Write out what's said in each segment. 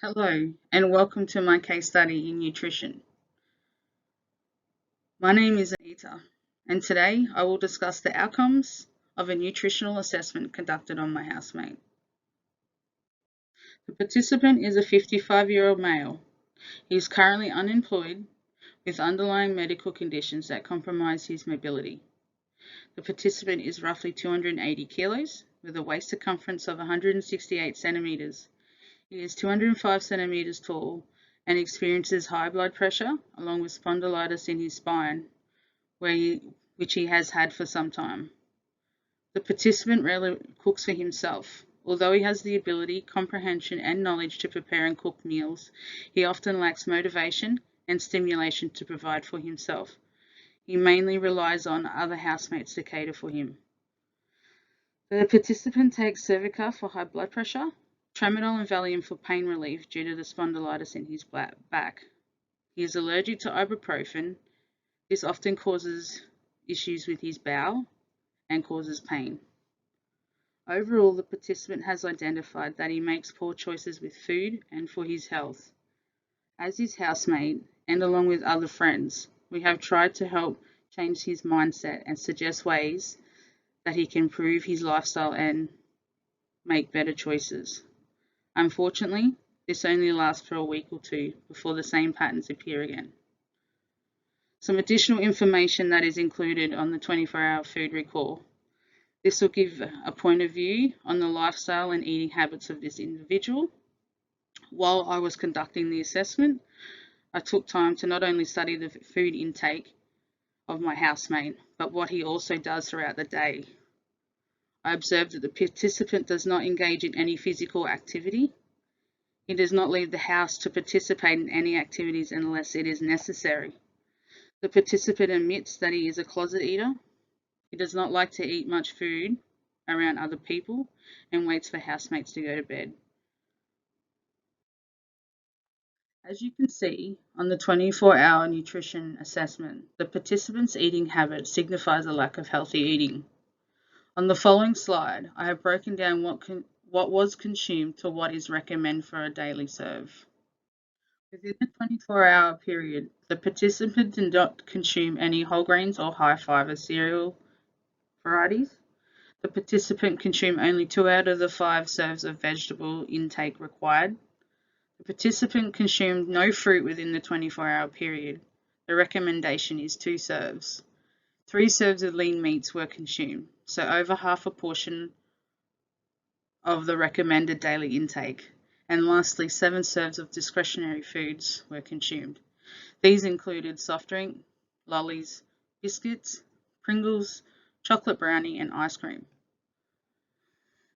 Hello, and welcome to my case study in nutrition. My name is Anita, and today I will discuss the outcomes of a nutritional assessment conducted on my housemate. The participant is a 55-year-old male. He is currently unemployed with underlying medical conditions that compromise his mobility. The participant is roughly 280 kilos with a waist circumference of 168 centimeters. He is 205 centimeters tall and experiences high blood pressure along with spondylitis in his spine, which he has had for some time. The participant rarely cooks for himself. Although he has the ability, comprehension, and knowledge to prepare and cook meals, he often lacks motivation and stimulation to provide for himself. He mainly relies on other housemates to cater for him. The participant takes Cervica for high blood pressure, Tramadol and Valium for pain relief due to the spondylitis in his back. He is allergic to ibuprofen. This often causes issues with his bowel and causes pain. Overall, the participant has identified that he makes poor choices with food and for his health. As his housemate, and along with other friends, we have tried to help change his mindset and suggest ways that he can improve his lifestyle and make better choices. Unfortunately, this only lasts for a week or two before the same patterns appear again. Some additional information that is included on the 24-hour food recall. This will give a point of view on the lifestyle and eating habits of this individual. While I was conducting the assessment, I took time to not only study the food intake of my housemate, but what he also does throughout the day. I observed that the participant does not engage in any physical activity. He does not leave the house to participate in any activities unless it is necessary. The participant admits that he is a closet eater. He does not like to eat much food around other people and waits for housemates to go to bed. As you can see on the 24-hour nutrition assessment, the participant's eating habit signifies a lack of healthy eating. On the following slide, I have broken down what was consumed to what is recommended for a daily serve. Within the 24-hour period, the participant did not consume any whole grains or high fiber cereal varieties. The participant consumed only 2 out of the 5 serves of vegetable intake required. The participant consumed no fruit within the 24-hour period. The recommendation is 2 serves. 3 serves of lean meats were consumed, so over half a portion of the recommended daily intake. And lastly, 7 serves of discretionary foods were consumed. These included soft drink, lollies, biscuits, Pringles, chocolate brownie, and ice cream.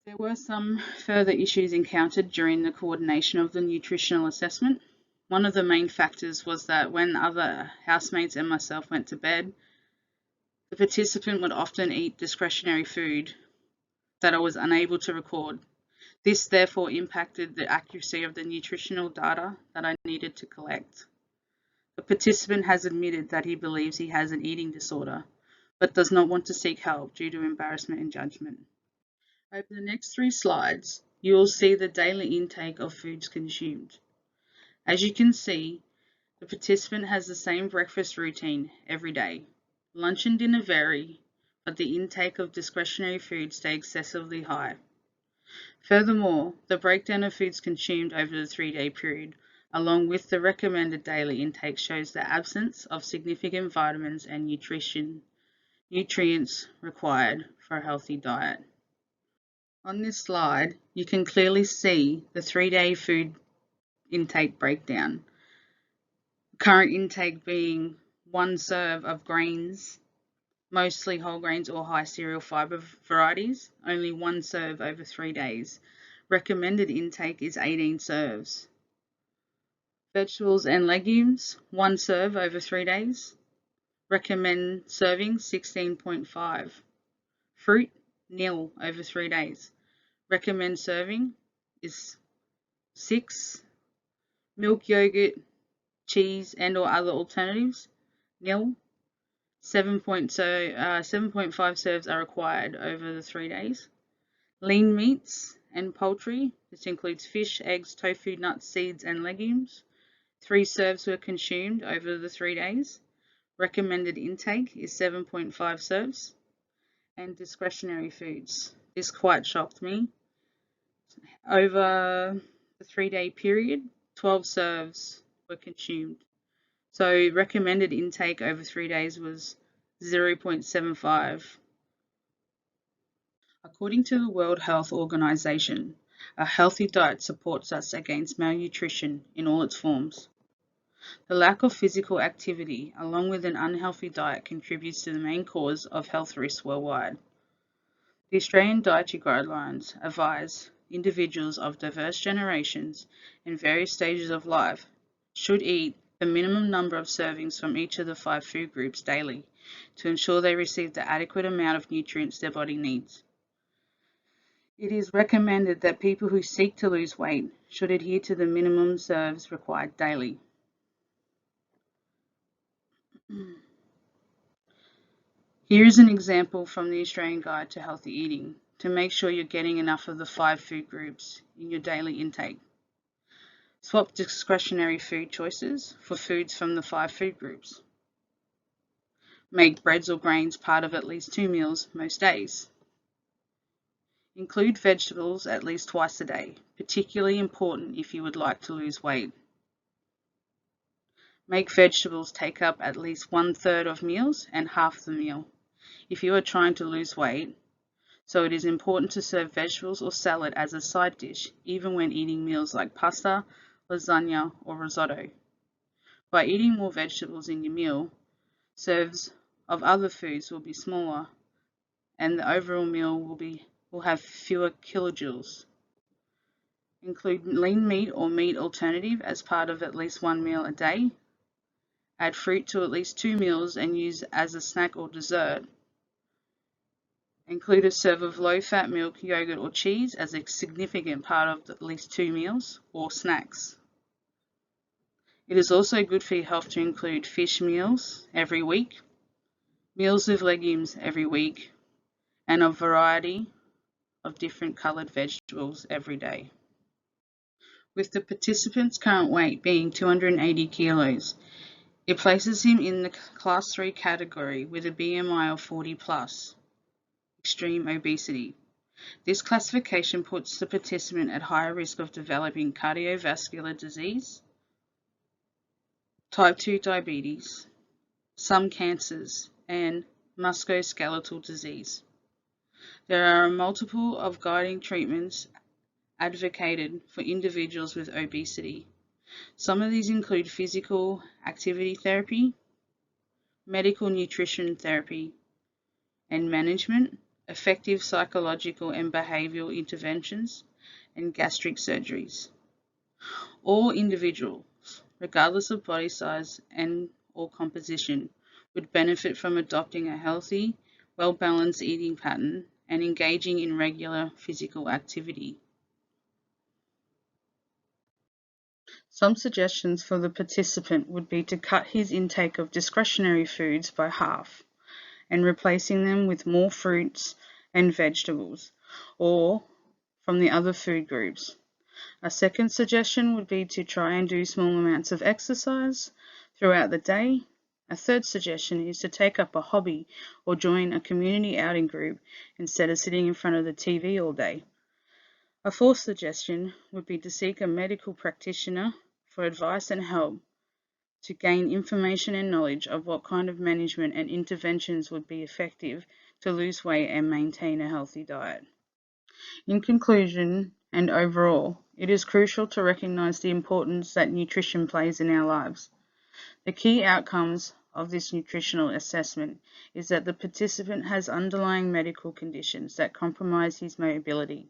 There were some further issues encountered during the coordination of the nutritional assessment. One of the main factors was that when other housemates and myself went to bed, the participant would often eat discretionary food that I was unable to record. This therefore impacted the accuracy of the nutritional data that I needed to collect. The participant has admitted that he believes he has an eating disorder, but does not want to seek help due to embarrassment and judgment. Over the next 3 slides, you will see the daily intake of foods consumed. As you can see, the participant has the same breakfast routine every day. Lunch and dinner vary, but the intake of discretionary foods stay excessively high. Furthermore, the breakdown of foods consumed over the 3-day period, along with the recommended daily intake, shows the absence of significant vitamins and nutrients required for a healthy diet. On this slide, you can clearly see the 3-day food intake breakdown. Current intake being 1 serve of grains, mostly whole grains or high cereal fiber varieties, only 1 serve over 3 days. Recommended intake is 18 serves. Vegetables and legumes, 1 serve over 3 days. Recommend serving 16.5. Fruit, nil over 3 days. Recommend serving is 6. Milk, yogurt, cheese and or other alternatives, nil. 7.5 serves are required over the 3 days. Lean meats and poultry. This includes fish, eggs, tofu, nuts, seeds, and legumes. 3 serves were consumed over the 3 days. Recommended intake is 7.5 serves. And discretionary foods. This quite shocked me. Over the 3-day period, 12 serves were consumed. So recommended intake over 3 days was 0.75. According to the World Health Organization, a healthy diet supports us against malnutrition in all its forms. The lack of physical activity, along with an unhealthy diet, contributes to the main cause of health risks worldwide. The Australian Dietary Guidelines advise individuals of diverse generations and various stages of life should eat the minimum number of servings from each of the 5 food groups daily to ensure they receive the adequate amount of nutrients their body needs. It is recommended that people who seek to lose weight should adhere to the minimum serves required daily. Here is an example from the Australian Guide to Healthy Eating to make sure you're getting enough of the 5 food groups in your daily intake. Swap discretionary food choices for foods from the 5 food groups. Make breads or grains part of at least 2 meals most days. Include vegetables at least twice a day, particularly important if you would like to lose weight. Make vegetables take up at least 1/3 of meals and half the meal if you are trying to lose weight, so it is important to serve vegetables or salad as a side dish, even when eating meals like pasta, lasagna, or risotto. By eating more vegetables in your meal, serves of other foods will be smaller, and the overall meal will have fewer kilojoules. Include lean meat or meat alternative as part of at least 1 meal a day. Add fruit to at least 2 meals and use as a snack or dessert. Include a serve of low-fat milk, yogurt, or cheese as a significant part of at least 2 meals or snacks. It is also good for your health to include fish meals every week, meals with legumes every week, and a variety of different coloured vegetables every day. With the participant's current weight being 280 kilos, it places him in the Class 3 category with a BMI of 40+, extreme obesity. This classification puts the participant at higher risk of developing cardiovascular disease, type 2 diabetes, some cancers, and musculoskeletal disease. There are multiple of guiding treatments advocated for individuals with obesity. Some of these include physical activity therapy, medical nutrition therapy and management, effective psychological and behavioral interventions, and gastric surgeries. All individuals, regardless of body size and or composition, would benefit from adopting a healthy, well-balanced eating pattern and engaging in regular physical activity. Some suggestions for the participant would be to cut his intake of discretionary foods by half and replacing them with more fruits and vegetables or from the other food groups. A second suggestion would be to try and do small amounts of exercise throughout the day. A third suggestion is to take up a hobby or join a community outing group instead of sitting in front of the TV all day. A fourth suggestion would be to seek a medical practitioner for advice and help to gain information and knowledge of what kind of management and interventions would be effective to lose weight and maintain a healthy diet. In conclusion and overall, it is crucial to recognize the importance that nutrition plays in our lives. The key outcomes of this nutritional assessment is that the participant has underlying medical conditions that compromise his mobility.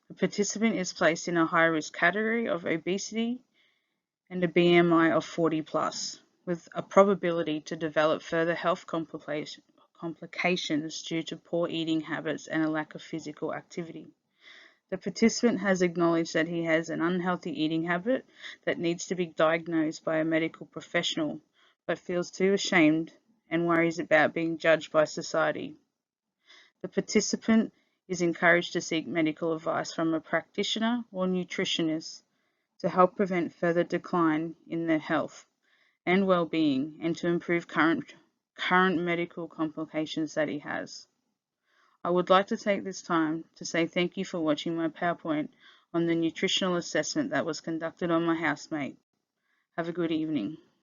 The participant is placed in a high-risk category of obesity and a BMI of 40+, with a probability to develop further health complications due to poor eating habits and a lack of physical activity. The participant has acknowledged that he has an unhealthy eating habit that needs to be diagnosed by a medical professional, but feels too ashamed and worries about being judged by society. The participant is encouraged to seek medical advice from a practitioner or nutritionist to help prevent further decline in their health and well-being and to improve current medical complications that he has. I would like to take this time to say thank you for watching my PowerPoint on the nutritional assessment that was conducted on my housemate. Have a good evening.